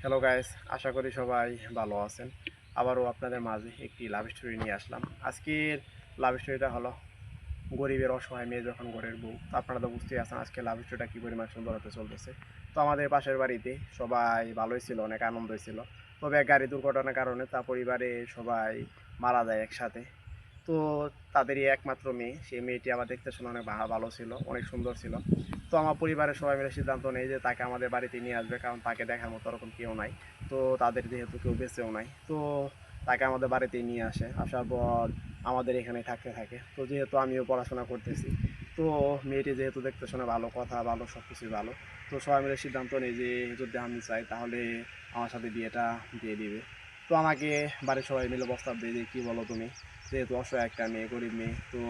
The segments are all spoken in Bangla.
হ্যালো গাইস, আশা করি সবাই ভালো আছেন। আবারও আপনাদের মাঝে একটি লাভ স্টোরি নিয়ে আসলাম। আজকের লাভ স্টোরিটা হলো গরিবের অসহায় মেয়ে যখন ঘরের বউ। তো আপনারা তো বুঝতেই আছেন আজকে লাভ স্টোরিটা কী পরিমাণ সুন্দর হতে চলতেছে। তো আমাদের পাশের বাড়িতে সবাই ভালোই ছিল, অনেক আনন্দই ছিল। তবে এক গাড়ি দুর্ঘটনার কারণে তার পরিবারে সবাই মারা যায় একসাথে। তো তাদেরই একমাত্র মেয়ে, সেই মেয়েটি আবার দেখতে শুনে অনেক ভালো ছিল, অনেক সুন্দর ছিল। তো আমার পরিবারের সবাই মিলে সিদ্ধান্ত নেই যে তাকে আমাদের বাড়িতে নিয়ে আসবে, কারণ তাকে দেখার মতো ওরকম কেউ নাই। তো তাদের যেহেতু কেউ বেঁচেও নাই, তো তাকে আমাদের বাড়িতেই নিয়ে আসে। আসার পর আমাদের এখানে থাকতে থাকে। তো যেহেতু আমিও পড়াশোনা করতেছি, তো মেয়েটি যেহেতু দেখতে শুনে ভালো, কথা ভালো, সব কিছুই ভালো, তো সবাই মিলে সিদ্ধান্ত নেই যে যদি আমি চাই তাহলে আমার সাথে বিয়েটা দিয়ে দিবে। তো আমাকে বাড়ির সবাই মিলে প্রস্তাব দিয়ে যে কী বলো তুমি, যেহেতু অসহায় একটা মেয়ে, গরিব মেয়ে, তো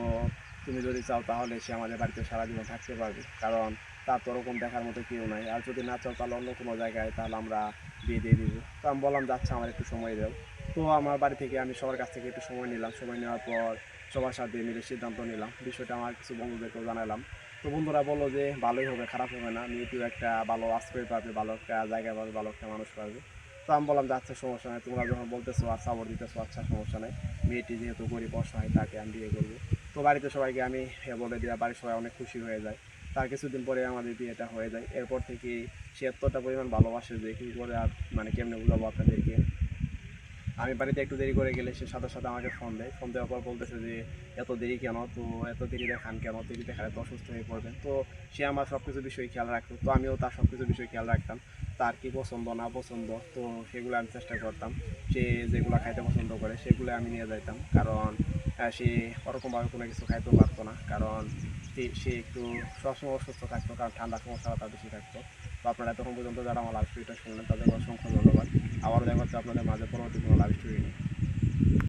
তুমি যদি চাও তাহলে সে আমাদের বাড়িতে সারা জীবন থাকতে পারবে, কারণ তার তো ওরকম দেখার মতো কেউ নাই। আর যদি না চাও তাহলে অন্য কোনো জায়গায় তাহলে আমরা বিয়ে দিয়ে দিব। তো আমি বললাম যাচ্ছে, আমার একটু সময় দাও। তো আমার বাড়ি থেকে আমি সবার কাছ থেকে একটু সময় নিলাম। সময় নেওয়ার পর সবার সাথে মিলে সিদ্ধান্ত নিলাম। বিষয়টা আমার কিছু বন্ধুদেরকেও জানালাম। তো বন্ধুরা বললো যে ভালোই হবে, খারাপ হবে না, মেয়েটিও একটা ভালো আশ্রয় পাবে, ভালো একটা জায়গা পাবে, ভালো একটা মানুষ পাবে। তো আমি বললাম যে আচ্ছা সমস্যা নেই, তোমরা যখন বলতেছো আর সাপোর্ট দিতেছো, আচ্ছা সমস্যা নেই, মেয়েটি যেহেতু গরিব অসহায় তাকে আমি বিয়ে করবো। তো বাড়িতে সবাইকে আমি বলে দিই, বাড়ির সবাই অনেক খুশি হয়ে যায়। তার কিছুদিন পরে আমাদের বিয়েটা হয়ে যায়। এরপর থেকে সে এতটা পরিমাণ ভালোবাসে যে কী করে আর মানে কেমনে বুঝাবো আপনাদেরকে। আমি বাড়িতে একটু দেরি করে গেলে সে সাথে সাথে আমাকে ফোন দেয়। ফোন দেওয়ার পর বলতেছে যে এত দেরি কেন, তো এত দেরি দেখান কেন, দেরি দেখালে তো অসুস্থ হয়ে পড়বেন। তো সে আমার সব কিছু বিষয়ে খেয়াল রাখতো, তো আমিও তার সব কিছু বিষয়ে খেয়াল রাখতাম। তার কী পছন্দ না পছন্দ, তো সেগুলো আমি চেষ্টা করতাম। সে যেগুলো খাইতে পছন্দ করে সেগুলো আমি নিয়ে যাইতাম, কারণ সে ওরকমভাবে কোনো কিছু খাইতেও পারতো না, কারণ সে একটু সবসময় অসুস্থ থাকতো, কারণ ঠান্ডার সমস্যাটা তার বেশি থাকতো। তো আপনারা তখন পর্যন্ত যারা আমার লাভ স্টোরিটা শুনলেন তাদের অসংখ্য ধন্যবাদ। আবারও দেখা হচ্ছে আপনাদের মাঝে পরবর্তী কোনো লাভ স্টোরি নিয়ে।